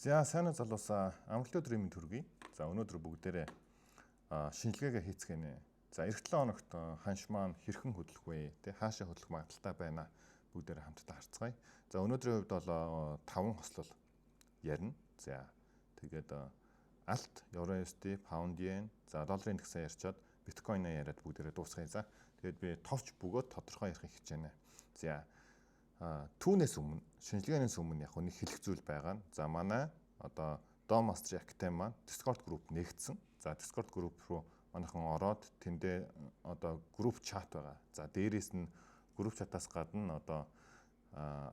За сайн уу залуусаа амралтын өдрийн мэнд хүргэе. За өнөөдөр бүгдээрээ шинжилгээгээ хийцгэнэ. За эх 7 хоногт ханш маань хэрхэн хөдлөх вэ? Тэ хаашаа хөдлөх магадaltaй байна? Бүгдээрээ хамтдаа харцгаая. За өнөөдрийн хувьд бол 5 хослол ярина. За тэгээд алт, евро USD, паунд йен, за долларын индексээ ярьчаад биткойноо яриад бүгдээрээ дуусгая. За тэгээд би товч бөгөөд тодорхой ярих хичээнэ. За түүнээс өмнө шинжилгээнээс өмнө яг нэг хэлэх зүйл байгаа. За манай одоо Domastri Actem маань Discord group нэгдсэн. За Discord group руу манайхан ороод тэндээ одоо group chat байгаа. За дээрээс нь group chat-аас гадна одоо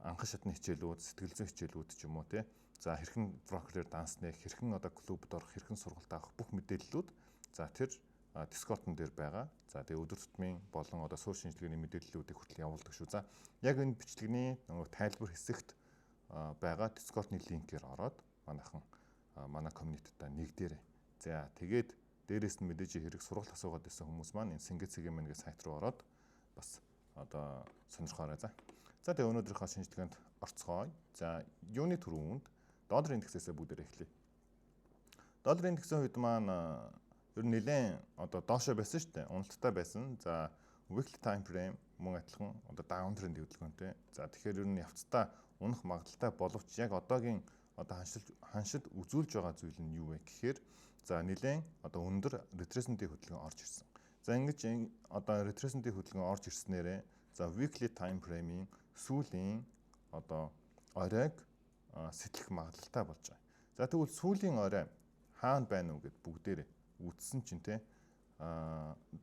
анхан шатны хичээлүүд, сэтгэл зүйн хичээлүүд ч юм уу тий. За хэрхэн брокерээр дансныг, хэрхэн одоо клубд орох, хэрхэн сургалт авах бүх мэдээллүүд за тэр Discord-н дээр байгаа. За тэгээ өдөр тутмын болон одоо суурь шинжилгээний мэдээллүүдийг хүртэл явуулдаг шүү. За яг энэ бичлэгний тайлбар хэсэгт байгаа Discord-ны линкээр ороод манайхан манай community-та нэгдээрэй. За тэгээд дээрээс нь мэдээж хэрэг сургалт асуугаад байсан хүмүүс маань энэ Singet CGM-ийн сайт руу ороод бас одоо сонирхоорой. За тэгээ өнөөдрийнхөө шинжилгээнд орцгоё. За юуны түрүүнд доллар индексээс бүгдээр эхлэе. Доллар индексийн хувьд маань ер нь нэлээд одоо доошоо байсан шүү дээ. Уналттай байсан. За weekly time frame мөн адилхан одоо down trend хөдөлгөөнтэй. За тэгэхээр ер нь явцдаа унах магадaltaй боловч яг одоогийн одоо ханшид үзүүлж байгаа зүйл нь юу вэ гэхээр за нэлээд одоо өндөр retracement хөдөлгөөн орж ирсэн. За ингэж одоо retracement хөдөлгөөн орж ирснээрээ за weekly time frame-ийн сүүлийн одоо оройг сэтлэх магадaltaй болж байгаа. За тэгвэл сүүлийн орой хаана байна уу гэд бүгдээрээ үтсэн чинь те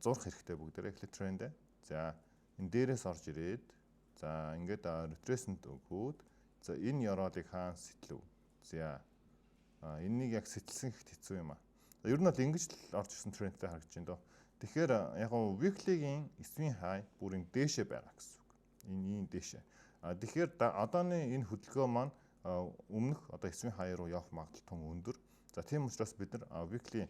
зурх хэрэгтэй бүгдээрээ эхлэх трендээ. За энэ дээрээс орж ирээд за ингээд retracement өгөөд за энэ ёроолыг хаана сэтлэв. За энэнийг яг сэтэлсэн ихт хэцүү юм аа. За ер нь бол ингэж л орж ирсэн трендтэй харагдаж байна дөө. Тэгэхээр яг нь weekly-гийн эсвийн хай бүрийн дээшээ байгаа гэсэн үг. Энэ дээшээ. Тэгэхээр одооны энэ хөдөлгөөн маань өмнөх одоо эсвийн хай руу явах магадлал өндөр. За тийм учраас бид нар weekly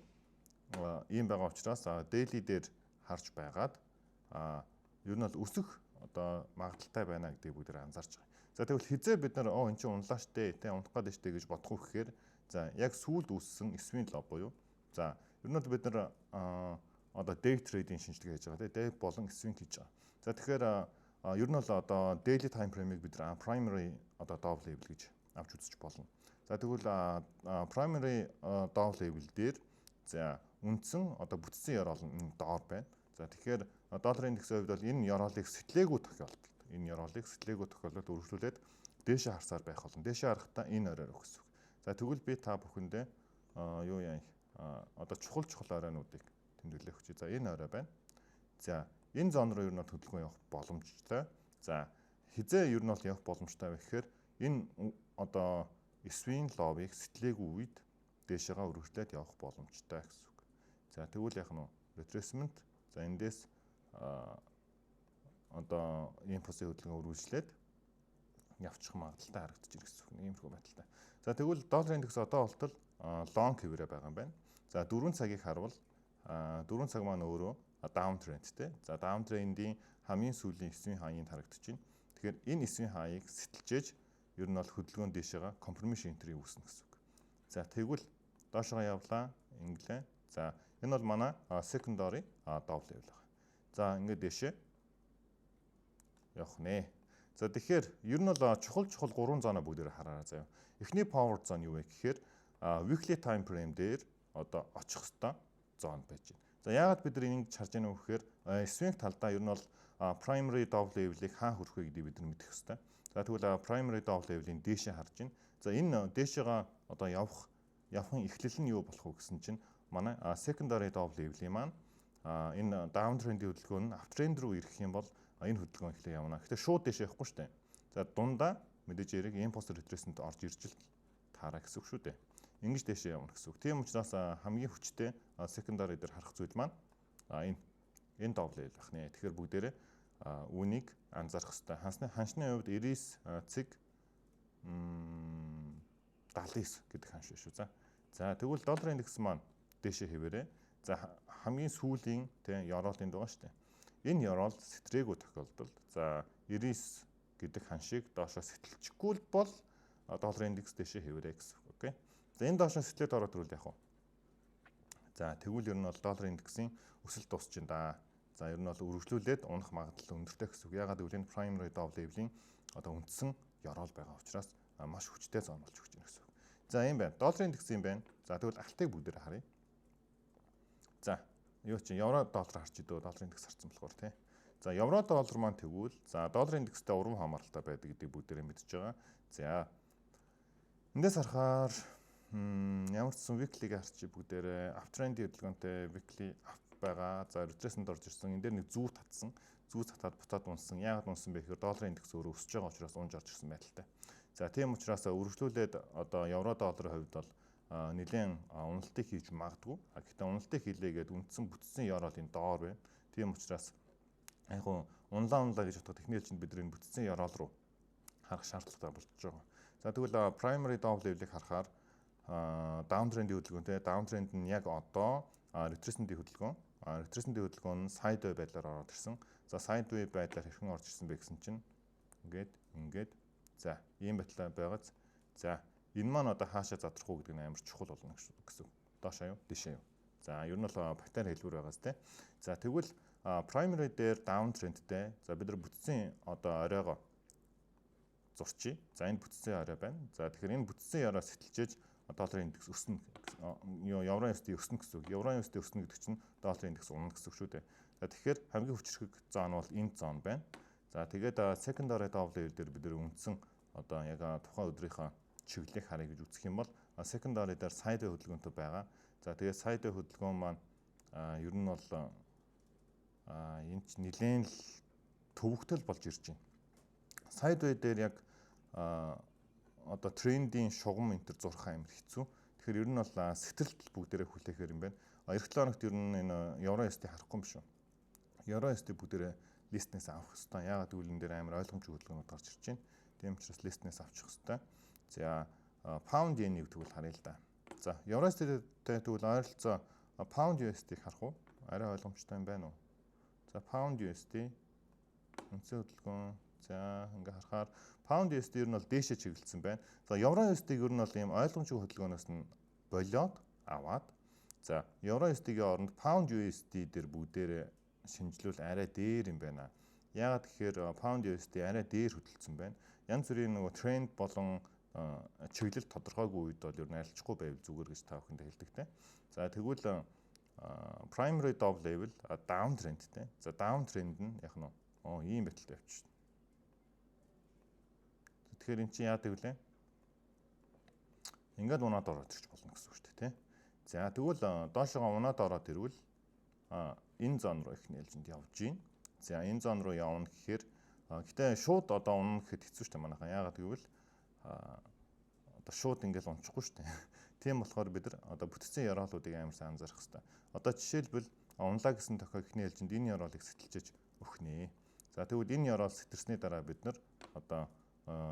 ийм байгаа учраас daily дээр харж байгаад ер нь бол өсөх одоо магадaltaй байна гэдгийг бүгд анзаарч байгаа. За тэгвэл хизээ бид нар эн чинь унлаа штэ тэ унах гээд штэ гэж бодох уу гэхээр за яг сүүлд үүссэн эсвийн ло буюу за ер нь бол бид нар одоо day trading шинжилгээ хийж байгаа тэ болон эсвийн хийж байгаа. За тэгэхээр ер нь бол одоо daily time frame-ыг бид нар primary одоо dove level гэж авч үзэж болно. За тэгвэл primary dove level дээр за үндсэн одоо бүтцэн ёроол нь доор байна. За тэгэхээр долларын индексийн хувьд бол энэ ёроолыг сэтлээгүй тохиолдолд энэ ёроолыг сэтлээгүй тохиолдолд үргэлжлүүлээд дээшээ харсаар байх болно. Дээшээ харахтаа энэ оройр өгсөн. За тэгвэл би та бүхэндээ юу яа одоо чухал оройнуудыг тэмдэглэх хүчий. За энэ орой байна. За энэ зон руу ер нь хөдөлгөөн явах боломжтой. За хизээ ер нь бол явах боломжтой вэ гэхээр энэ одоо эсвийн ловыг сэтлээгүй үед дээшээгээ үргэлжлээд явах боломжтой гэсэн үг. За тэгвэл яг нь retracement за эндээс одоо импульсийн хөдөлгөөн үргэлжлээд явчих магадaltaй харагдаж ирэх гэсэн үг. Иймэрхүү байдалтай. За тэгвэл доллар индекс одоо болтол long хэвээрээ байгаа юм байна. За 4 цагийг харвал 4 цаг маань өөрөө down trendтэй. За down trend-ийн хамгийн сүүлийн эсвийн хаянд харагдаж байна. Тэгэхээр энэ эсвийн хаяыг сэтэлжээж ер нь бол хөдөлгөөн дээшээгээ confirmation entry үүснэ гэсэн үг. За тэгвэл доошоо явлаа инглээ. За энэ бол манай secondary dove level байна. За ингээд дээшээ явах нэ. За тэгэхээр ер нь бол чухал 3 зоноо бүгдээр хараарай заяа. Эхний power zone юу вэ гэхээр weekly time frame дээр одоо очих хэвээр зон байж байна. За яагаад бид нар энийг харж яах вэ гэхээр swing талдаа ер нь бол primary dove level-ийг хаан хүрэх вэ гэдгийг бид нар мэдэх хэвээр. За тэгвэл primary dove level-ийн дээшээ харж байна. За энэ дээшээгээ одоо явахын эхлэл нь юу болох вэ гэсэн чинь манай secondary dove level-ийн маань энэ down trend-ийн хөдөлгөөн нь uptrend руу ирэх юм бол энэ хөдөлгөөн эхлэх явна. Гэхдээ шууд дэше явахгүй шүү дээ. За дундаа мэдээж хэрэг impulse retracement орж ирж л таараа гэсэн үг шүү дээ. Ингэж дэше явна гэсэн үг. Тийм учраас хамгийн хүчтэй secondary дээр харах зүйл маань энэ dove level байх нэ. Тэгэхээр бүгдээрээ үүнийг анзаарах хэрэгтэй. Ханшны хувьд 99 цэг 79 гэдэг ханш шүү. За тэгвэл доллар индекс маань дээшээ хэвээрээ. За хамгийн сүүлийн тэ ёроолын дугаа шүү дээ. Энэ ёроол сэтрээгүй тохиолдолд за 99 гэдэг ханшийг доошоо сэтэлчихгүй бол долларын индекс дэшээ хэвээрээ гэсэн үг. Окей. За энэ доош нь сэтгэлд ороод ирвэл яг уу. За тэгвэл ер нь бол долларын индексийн өсөлт дуусч байна да. За ер нь бол үргэлжлүүлээд унах магадлал өндөртэй гэсэн үг. Ягаад гэвэл энэ primary Dow level-ийн одоо үндсэн ёроол байгаа учраас маш хүчтэй зон болж өгч байна гэсэн үг. За юм байна. Долларын индекс юм байна. За тэгвэл алтыг бүгдээр харъя. За юу чи евро доллар харж идөө долларын индекс харсан болохоор тий. За евро доллар маань тэгвэл за долларын индекстэй урам хамааралтай байдаг гэдгийг бүгдээрээ мэдж байгаа. За эндээс харахаар ямар ч сан weekly-г харчих бүгдээрээ uptrend хөдөлгөөнтэй weekly up байгаа. За retracement орж ирсэн. Энд дээр нэг зүү татсан. Зүү татаад бутаад унсан. Яагаад унсан бэ гэхээр долларын индекс өөрөө өсөж байгаа учраас унж орж ирсэн байдалтай. За тийм учраас үргэлжлүүлээд одоо евро долларын хувьд бол нэлээд уналтыг хийж магадгүй. Гэхдээ уналтыг хийлээгээд үндсэн бүтцийн ёроолын доор байна. Тийм учраас яг гоо унлаа гэж бодоход техникчэнд бид энэ бүтцийн ёроол руу харах шаардлагатай болчихж байгаа. За тэгвэл primary Dow level-ийг харахаар downtrend-ийн хөдөлгөөнтэй downtrend нь яг одоо retracement-ийн хөдөлгөөн. Retracement-ийн хөдөлгөөн нь sideways байдлаар ороод ирсэн. За sideways байдлаар хэрхэн орж ирсэн бэ гэсэн чинь ингээд за ийм байдлаар байгааз. За энэ маань одоо хаашаа задрах уу гэдэг нь амар чухал болно гэсэн. Доошоо юу? Дишээ юу? За ер нь бол бактери хэлбэр байгаас те. За тэгвэл primary дээр downtrendтэй. За бид нар бүтцийн одоо оройгоо зурчий. За энэ бүтцийн орой байна. За тэгэхээр энэ бүтцийн орой сэтэлжээж долларын индекс өснө. Евро USD өснө гэсэн үг. Евро USD өснө гэдэг чинь долларын индекс унах гэсэн үг шүү дээ. За тэгэхээр хамгийн хүчрхэг зон бол энэ зон байна. За тэгээд secondary Dow level дээр бид нэр үндсэн одоо яг тухайн өдрийнхөө чиглэлийг харъя гэж үзэх юм бол secondary дээр sideways хөдөлгөөнтэй байгаа. За тэгээд sideways хөдөлгөөн маань ер нь бол энэ ч нэлээд төвөгтөл болж ирж байна. Sideways дээр яг одоо трендийн шугам энэ төр зурх амар хэцүү. Тэгэхээр ер нь бол сэтгэлд бүгдээрээ хүлээхээр юм байна. Эх 7 хоногт ер нь энэ евро USD харахгүй юм шүү. Евро USD бүгдээрээ листнээс авах хэрэгтэй. Яагаад гэвэл энэ дээр амар ойлгомжтой хөдөлгөөнүүд гарч ирж байна. Тийм учраас листнээс авчих хэрэгтэй. За pound yen-ийг тэгвэл харъя л да. За евро USD-тэй тэгвэл ойролцоо pound USD-ийг харах уу? Арай ойлгомжтой юм байна уу? За pound USD үндсэн хөдөлгөөн. За ингээ харахаар pound USD ер нь бол дээшээ чиглэлсэн байна. За евро USD-г ер нь бол ийм ойлгомжтой хөдөлгөөнөөс нь болоод аваад за евро USD-гийн оронд pound USD дээр бүгдээрээ шинжилвэл арай дээр юм байна. Яагаад гэхээр pound USD арай дээр хөдөлсөн байна. Янз бүрийн нөгөө тренд болон чиглэл тодорхойгүй үед бол ер нь альчгүй байвал зүгээр гэж та бүхэнд хэлдэг те. За тэгвэл primary Dow level downtrendтэй. За downtrend нь яг нь ийм байталтай явчихна. Тэгэхээр эн чинь яадаг вүлээ? Ингээд унаад ороод ирж болно гэсэн үг шүү дээ, тий. За тэгвэл доошоо унаад ороод ирвэл энэ зон руу их нээлжинд явж гин. За энэ зон руу явна гэхээр гэтээ шууд одоо унах гэхэд хэцүү шүү дээ манайхаа. Яагаад гэвэл одоо шууд ингээл унчихгүй шүү дээ. Тийм болохоор бид нар одоо бүтцийн ёроолуудыг амар сайн анзаарах хэрэгтэй. Одоо жишээлбэл унлаа гэсэн тохиол их нээлжинд энэ ёроолыг сэтэлжээж өгнө. За тэгвэл энэ ёроол сэтэрсний дараа бид нар одоо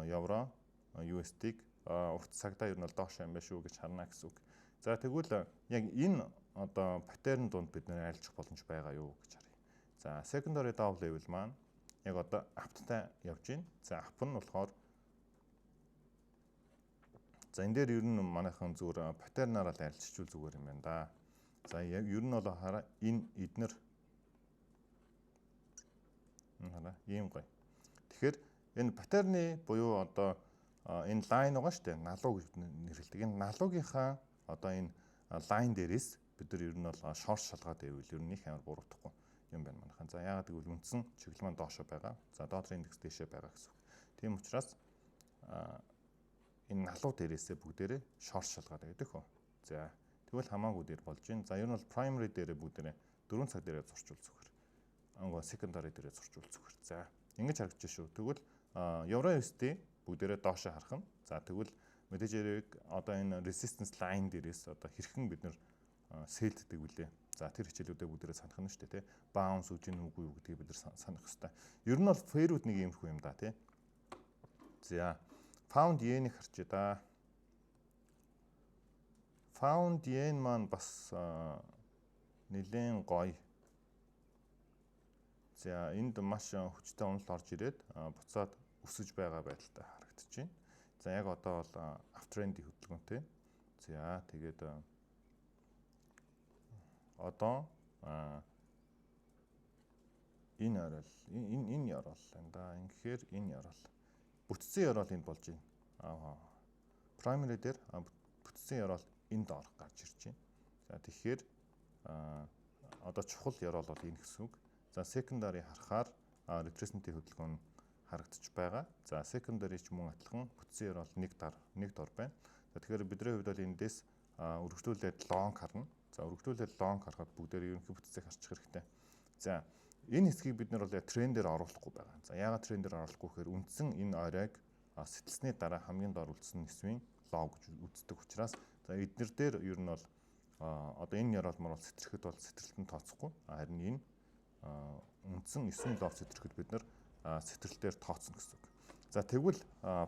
евро USD-г урт цагдаа ер нь бол доош юм байна шүү гэж харна гэсэн үг. За тэгвэл яг энэ одоо паттерн донд бид нэр айлжих боломж байгаа юу гэж харъя. За secondary Dow level маань яг одоо аптай явж байна. За ап нь болохоор за энэ дээр ер нь манайхан зүгээр паттернаараа л айлжчихвал зүгээр юм байна да. За ер нь бол хараа энэ эднэр ийм гоё. Тэгэхээр энэ паттерны буюу одоо энэ лайн байгаа шүү дээ. Налуу гэж нэрлэдэг. Энэ налуугийнхаа одоо энэ лайн дээрээс бид нар ер нь бол шорт шалгаад байвал ер нь их амар буруутахгүй юм байна манайхан. За яагаад гэвэл үндсэн чиглэл маань доошоо байгаа. За долларын индекс дээшээ байгаа гэсэн үг. Тийм учраас энэ налуу дээрээсээ бүгдээрээ шорт шалгаад байдаг хөө. За тэгвэл хамаагүй дээр болж байна. За ер нь бол primary дээрээ бүгдээрээ 4 цаг дээрээ зурчвал зүгээр. Ангоо secondary дээрээ зурчвал зүгээр. За ингэж харагдаж шүү. Тэгвэл евро USD бүгдээрээ доошоо харах нь. За тэгвэл мэдээж хэрэг одоо энэ resistance line дээрээс одоо хэрхэн бид нэр сэлддэг вүлээ. За тэр хичээлүүдээ бүгдээрээ санах нь шүү дээ, тий. Bounce үгүй үгүй юу гэдгийг бид нар санах хэрэгтэй. Ер нь бол fair-үүд нэг иймэрхүү юм да, тий. За pound yen-ийг харчээ да. Pound yen маань бас нэлээд гоё. За энд маш хүчтэй уналт орж ирээд буцаад өсөж байгаа байдалтай харагдаж байна. За яг одоо бол uptrend-ийн хөдөлгөөнтэй. За тэгээд одоо энэ орол энэ орол энэ да ингэхээр энэ орол бүтцийн орол энд болж байна. Primary дээр бүтцийн орол энд орох гарч ирж байна. За тэгэхээр одоо чухал орол бол энэ гэсэн үг. За secondary харахаар retracement хөдөлгөөн харагдаж байгаа. За secondary ч мөн адилхан бүтцийн орол нэг дор байна. За тэгэхээр бидний хувьд бол эндээс өргөжлүүлээд long харна. За өргөжлүүлээд long харахад бүгдээр ерөнхий бүтцийг харчих хэрэгтэй. За энэ хэсгийг бид нар бол трендээр оруулахгүй байгаа. За яагаад трендээр оруулахгүй гэхээр үндсэн энэ оройг сэтэлсний дараа хамгийн доор үлдсэн нисвийн лог гэж үздэг учраас за эднэр дээр ер нь бол одоо энэ орол мөр бол сэтрэхэд бол сэтрэлтэн тооцохгүй. Харин энэ үндсэн 9 лог сэтрэхэд бид нар сэтрэл дээр тооцно гэсэн үг. За тэгвэл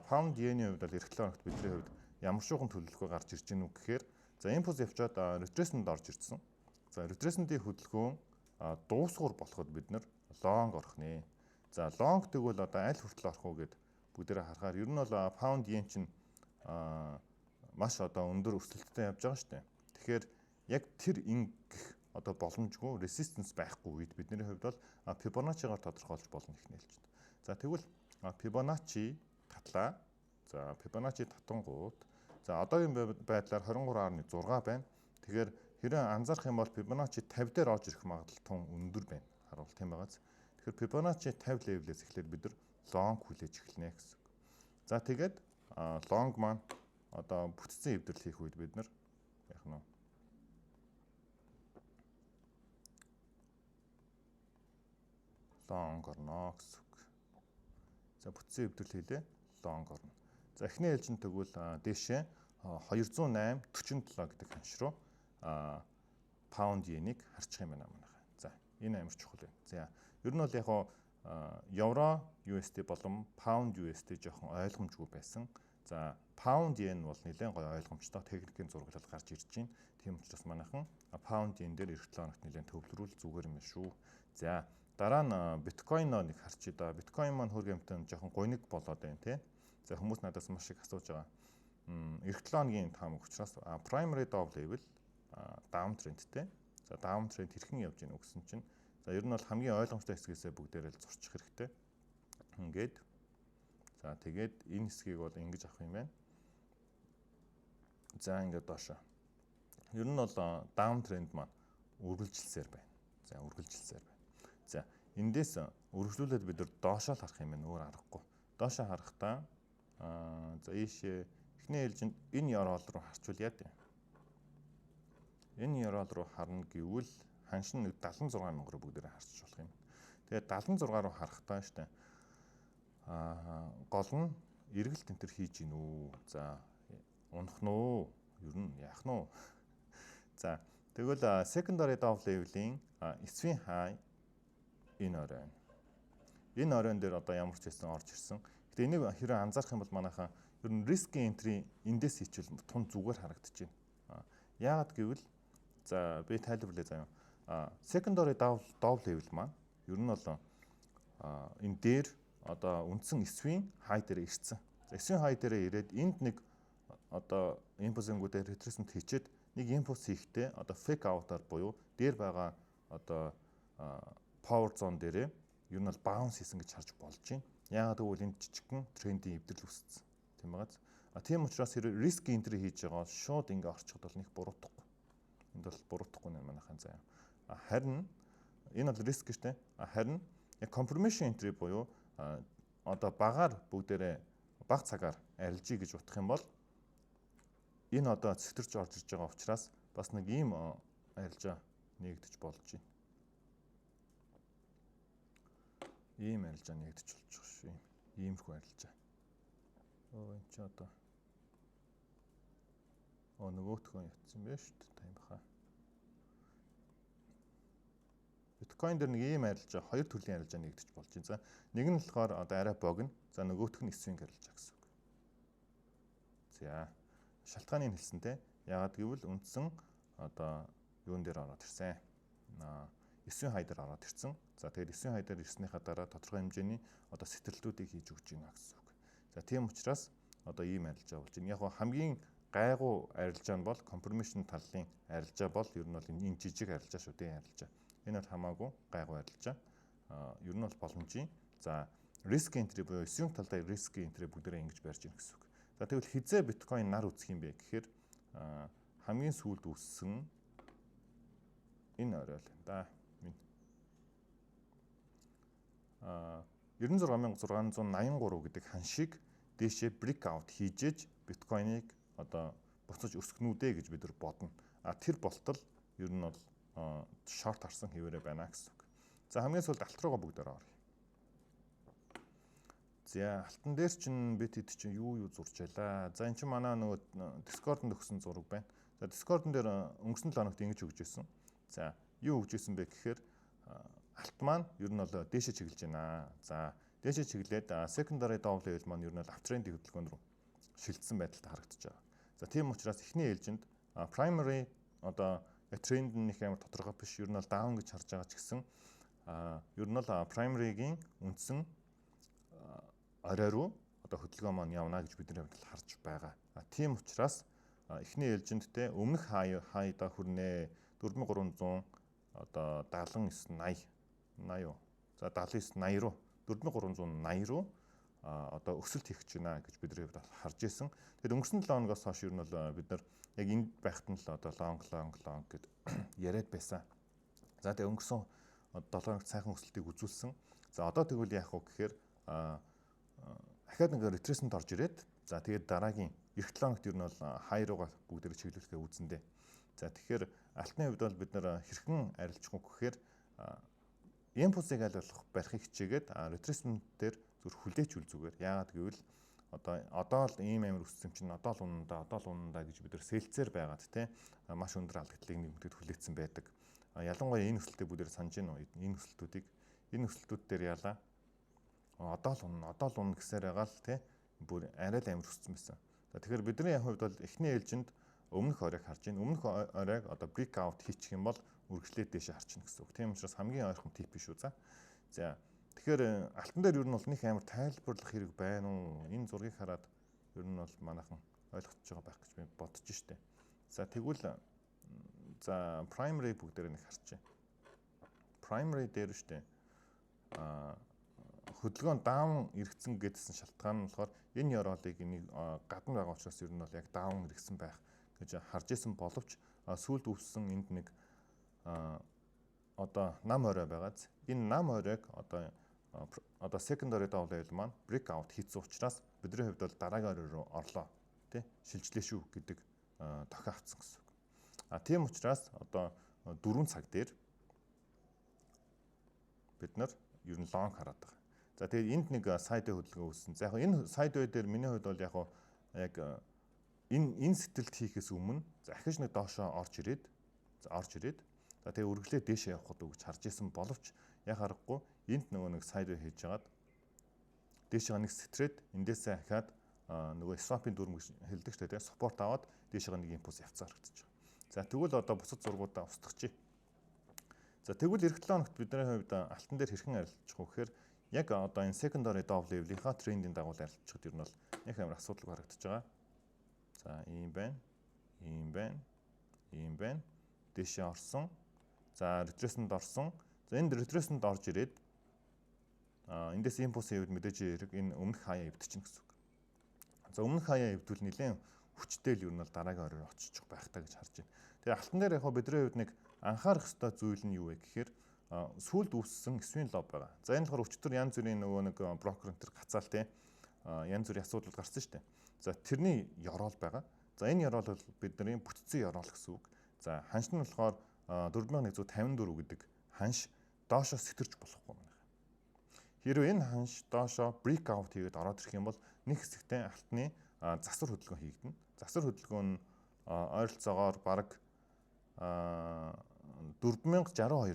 pound yen-ийн хувьд бол эх 7 хоногт бидний хувьд ямар шуухан төлөвлөгөө гарч ирж гэнэ үү гэхээр за импульс явчаад retracement орж ирсэн. За retracement-ийн хөдөлгөөн дуусгуур болоход бид нар long орох нэ. За long тэгвэл одоо аль хүртэл орох уу гэд бүгдээрээ харахаар ер нь бол pound yen чинь маш одоо өндөр өрсөлдөлтөд явж байгаа шүү дээ. Тэгэхээр яг тэр ингэх одоо боломжгүй resistance байхгүй үед бидний хувьд бол Fibonacci-гаар тодорхойлж болно гэх нэлж байна. За тэгвэл Fibonacci татлаа. За Fibonacci татангууд за одоогийн байдлаар 23.6 байна. Тэгэхээр хэрэг анзаарах юм бол Fibonacci 50 дээр орж ирэх магадлал тун өндөр байна. Харуул тийм байгааз. Тэгэхээр Fibonacci 50 level-ээс эхлээд бид нар long хүлээж эхэлнэ гэсэн үг. За тэгээд long маань одоо бүтцийн эвдрэл хийх үед бид нар яах нь long орно гэсэн үг. За бүтцийн эвдрэл хийлээ long орно. За эхний ээлжинд тэгвэл дээшээ 208.47 гэдэг ханш руу pound yen-ийг харчих юм байна манайхаа. За энэ амар чухал байна. За ер нь бол яг евро USD болон pound USD жоохон ойлгомжгүй байсан. За pound yen бол нэлээд гоё ойлгомжтой техникийн зураглал гарч ирж байна. Тийм учраас манайхан pound yen дээр эх 7 хоногт нэлээд төвлөрүүл зүгээр юм шүү. За дараа нь биткойноо нэг харчий да. Биткойн маань хөргөмтөн жоохон гониг болоод байна тий. За хүмүүс надаас маш их асууж байгаа. Эх 7 хоногийн таамаг учраас primary down level down trendтэй. За down trend хэрхэн явж гинэ гэсэн чинь за ер нь бол хамгийн ойлгомжтой хэсгээсээ бүгдээрээ л зурчих хэрэгтэй. Ингээд за тэгээд энэ хэсгийг бол ингэж авах юм байна. За ингээд доошоо. Ер нь бол down trend маань үргэлжилсээр байна. За үргэлжилсээр байна. За эндээс үргэлжлүүлээд бид нар доошоо л харах юм байна. Өөр аргагүй. Доошоо харахтаа за ийшээ эхний ээлжинд энэ орол руу харчвал яа дээ. Энэ орол руу харна гэвэл ханш нь 76 мянга руу бүгдээрээ харчих болох юм. Тэгээд 76 руу харахтаа штэ гол нь эргэл тентэр хийж гин үү. За унах нь уу? Ер нь яах нь уу? За тэгвэл secondary down level-ийн эсвийн хай энэ оройн. Энэ оройн дээр одоо ямар ч хэсэн орж ирсэн. Гэтэ энийг хэрэг анзаарах юм бол манайхаа ер нь risk entry эндээс хичвэл тун зүгээр харагдаж байна. Яагаад гэвэл за би тайлбарлая заяа. Secondary down level маань ер нь бол энэ дээр одоо үндсэн эсвийн хай дээр ирсэн. Эсвийн хай дээр ирээд энд нэг одоо импульсингүүдээр retracement хийчихэд нэг импульс хийхдээ одоо fake out-аар буюу дээр байгаа одоо power zone дээрээ ер нь бол bounce хийсэн гэж харж болж байна. Яагаад гэвэл энд жижигхэн трендийн эвдрэл үүссэн. Тийм байгааз. Тийм учраас risk entry хийж байгаа шууд ингээ орчиход бол нэг буруутахгүй. Энд бол буруутахгүй нэ манайхан заяа. Харин энэ бол risk гэжтэй. Харин яг confirmation entry буюу одоо багаар бүгдээрээ баг цагаар арилжий гэж утгах юм бол энэ одоо цэвтэрч орж ирж байгаа учраас бас нэг ийм арилжаа нэгдэж болж байна. Ийм арилжаа нэгдэж болж байгаа шүү. Иймэрхүү арилжаа. Өө энэ ч одоо нөгөөтгөө ятсан байх шүү дээ. Тийм баха. Биткойн дээр нэг ийм арилжаа, хоёр төрлийн арилжаа нэгдэж болж байна. За нэг нь болохоор одоо арай богино. За нөгөөх нь эсвийн арилжаа гэсэн үг. За шалтгааныг хэлсэнтэй. Яагаад гэвэл үндсэн одоо юун дээр ороод ирсэн. Эсвийн хай дээр ороод ирсэн. За тэгээд эсвийн хай дээр ирснийхаа дараа тодорхой хэмжээний одоо сэтрэлтүүдийг хийж өгч байна гэсэн үг. За тийм учраас одоо ийм арилжаа болж байна. Яг хамгийн гайгүй арилжаа нь бол confirmation талын арилжаа бол ер нь бол энэ жижиг арилжаа шүү дээ арилжаа. Энэ бол хамаагүй гайгүй арилжаа. Ер нь бол боломжийн. За risk entry буюу 9 талдаа risk entry бүгдээрээ ингэж барьж ийн гэсэн үг. За тэгвэл хизээ биткойн нар үүсэх юм бэ гэхээр хамгийн сүүлд үүссэн энэ орой л да. 96683 гэдэг ханшийг дээшээ breakout хийжээж биткойныг одоо буцаж өсгөнүүдээ гэж бид нар бодно. Тэр болтол ер нь бол шорт харсан хэвээрээ байна гэсэн үг. За хамгийн сүүлд алт руугаа бүгдээр оръё. За алтан дээр чинь бид хэд чинь юу зурж байлаа. За эн чинь манай нөгөө Discord-д өгсөн зураг байна. За Discord-н дээр өнгөрсөн 7 хоногт ингэж өгч байсан. За юу өгч байсан бэ гэхээр алт маань ер нь бол дээшээ чиглэж байна. За дээшээ чиглээд secondary double level маань ер нь бол uptrend хөдөлгөөн рүү шилжсэн байдалтай харагдаж байгаа. За тийм учраас эхний ээлжинд primary одоо тренд нь их амар тодорхой биш, ер нь бол down гэж харж байгаа ч гэсэн ер нь бол primary-гийн үндсэн орой руу одоо хөдөлгөөн маань явна гэж бидний хувьд харж байгаа. Тийм учраас эхний ээлжиндтэй өмнөх хайда хүрнэ 4300 одоо 7980 юу. За 7980 руу 4380 руу одоо өсөлт хийх гэж байна гэж бидний хувьд харж исэн. Тэгэхээр өнгөрсөн 7 хоногоос хойш ер нь бол бид нар яг энд байхад нь л одоо long гэд яриад байсан. За тэгээ өнгөрсөн 7 хоногт сайхан өсөлтийг үзүүлсэн. За одоо тэгвэл яах вэ гэхээр дахиад нэг ретресэнд орж ирээд за тэгээд дараагийн эх 7 хоногт ер нь бол хай руугаа бүгдээр чиглүүлэхээ үзэндээ. За тэгэхээр алтны хувьд бол бид нар хэрхэн арилжих вэ гэхээр импульсыг аль болох барихыг хичээгээд ретресмент дээр зүр хүлээч үл зүгээр. Яагаад гэвэл одоо л ийм амир өссөн чинь одоо л унандаа гэж бид нар сэлцээр байгаад те маш өндөр алдагдлыг нэмэгдээд хүлээсэн байдаг. Ялангуяа энэ өсөлтөд бүгдээр санаж байна уу? Энэ өсөлтүүд дээр яалаа. Одоо л унна гэсээр байгаа л те бүр арай л амир өссөн байсан. За тэгэхээр бидний хувьд бол эхний ээлжинд өмнөх оройг харж байна. Өмнөх оройг одоо breakout хийчих юм бол үргэлжлээд дэше харчихна гэсэн үг. Тийм учраас хамгийн ойрхон тип биш үү за. За тэгэхээр алтан дээр ер нь бол нэг амар тайлбарлах хэрэг байна уу? Энэ зургийг хараад ер нь бол манайхан ойлгож байгаа байх гэж би бодож штэ. За тэгвэл за primary бүгдээр нэг харчээ. Primary дээр штэ. Хөдөлгөөн даун иргэсэн гэдсэн шалтгаан нь болохоор энэ ёроолыг энийг гадна байгаа учраас ер нь бол яг даун иргэсэн байх гэж харж исэн боловч сүүлд үүссэн энд нэг одоо нам орой байгааз энэ нам оройг одоо secondary double level маань breakout хийсэн учраас бидний хувьд бол дараагийн орой руу орлоо тий шилжлээ шүү гэдэг тохио авцсан гэсэн үг. Тийм учраас одоо 4 цаг дээр бид нар ер нь long хараад байгаа. За тэгээд энд нэг сайдвей хөдөлгөөн үүссэн. За яг энэ сайдвей дээр миний хувьд бол яг энэ сэтгэлд хийхээс өмнө захиж нэг доошоо орж ирээд за тэгээ үргэлжлээд дээшээ явах гэдэг гэж харж исэн боловч яг харахгүй энд нөгөө нэг сайдвей хийж хагаад дээшээ нэг стрейт эндээсээ хахаад нөгөө swap-ын дүрм гэж хэлдэг ч тийм support аваад дээшээ нэг импульс явцсан харагдаж байгаа. За тэгвэл одоо бусад зургуудаа устгачээ. За тэгвэл эх 7 хоногт бидний хувьд алтан дээр хэрхэн арилжах вэ гэхээр яг одоо энэ secondary double level-ийнхаа трендийн дагуу арилжчихад ер нь бол яг амар асуудалгүй харагдаж байгаа. За ийм байна. Дээшээ орсон. За ретресэнд орсон. За энд ретресэнд орж ирээд эндээс импульс хэвд мэдээж хэрэг энэ өмнөх хаяа эвдчихнэ гэсэн үг. За өмнөх хаяа эвдвэл нэлээд хүчтэй л ер нь бол дараагийн оройр очиж байх таа гэж харж байна. Тэгээ алтан дээр яг бидний хувьд нэг анхаарах ёстой зүйл нь юу вэ гэхээр сүүлд үүссэн swing low байгаа. За энэ болохоор өчтөр янз бүрийн нөгөө нэг брокер энэ төр гацаал те янз бүрийн асуудал гарсан шүү дээ. За тэрний ёроол байгаа. За энэ ёроол бол бидний бүтцийн ёроол гэсэн үг. За ханш нь болохоор 4154 гэдэг ханш доошоо сэтэрч болохгүй байна. Хэрвээ энэ ханш доошоо breakout хийгээд ороод ирэх юм бол нэг хэсэгтээ алтны засвар хөдөлгөөн хийгдэнэ. Засвар хөдөлгөөн нь ойролцоогоор бараг 4062 руу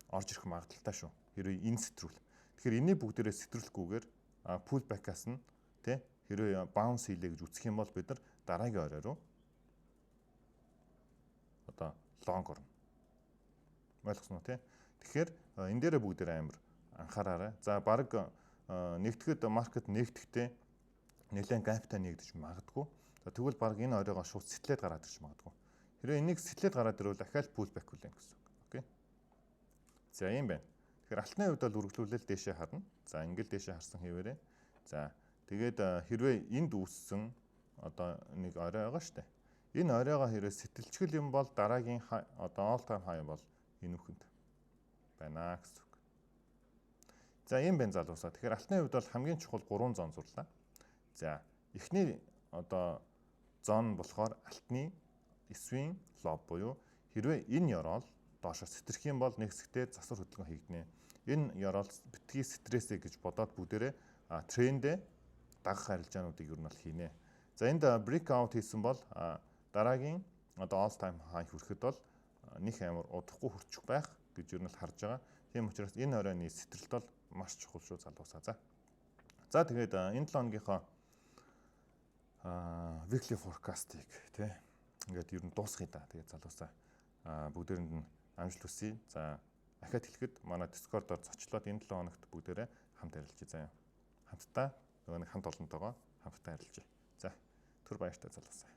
орж ирэх магадaltaй шүү. Хэрвээ энэ сэтрүүл. Тэгэхээр энэний бүгдээрээ сэтрүүлэхгүйгээр pull back-аас нь тэ хэрвээ bounce хийлээ гэж үзэх юм бол бид нар дараагийн орой руу одоо long орно. Ойлгосноо тий. Тэгэхээр энэ дээрээ бүгдээрээ амар анхаараарай. За баг нэгтгэхэд маркет нэгтгэхдээ нэлээд гаптай нэгдэж магадгүй. За тэгвэл баг энэ оройгоо шууд сэтлээд гараад ирж магадгүй. Хэрвээ энийг сэтлээд гараад ирвэл дахиад pullback хүлээн гэсэн үг. Окей. За ийм байна. Тэгэхээр алтны хувьд бол үргэлжлүүлэл дээшээ харна. За ингээл дээшээ харсан хэвээрээ. За тэгээд хэрвээ энд үүссэн одоо нэг орой байгаа шүү дээ. Энэ оройгоо хэрвээ сэтэлчгэл юм бол дараагийн одоо all time high бол энэ үхэнд байна гэсэн үг. За ийм байна залуусаа. Тэгэхээр алтны хувьд бол хамгийн чухал 3 зон зурлаа. За эхний одоо зон болохоор алтны эсвийн лоб буюу хэрвээ энэ ёроол доошо сэтэрх юм бол нэг хэсэгтээ засвар хөдөлгөөн хийгднэ. Энэ ёроол битгий стрессээ гэж бодоод бүгдээрээ трендээ дагах арилжаануудыг ер нь бол хийнэ. За энд breakout хийсэн бол дараагийн одоо all time high хүрэхэд бол нэг амар удахгүй хүрчих байх гэж ер нь л харж байгаа. Тийм учраас энэ оройны сэтэрэлт бол маш чухал шүү залуусаа. За тэгээд энэ 7 хоногийнхоо weekly forecast-ыг тий ингээд ер нь дуусгая да. Тэгээд залуусаа бүгдээрэнд нь амжилт хүсье. За дахиад хэлэхэд манай Discord-оор зочлоод энэ 7 хоногт бүгдээрээ хамт арилжъя заяа. Хамтдаа нөгөө нэг хамт олонтойгоо хамтдаа арилжъя. За түр баяртай залуусаа.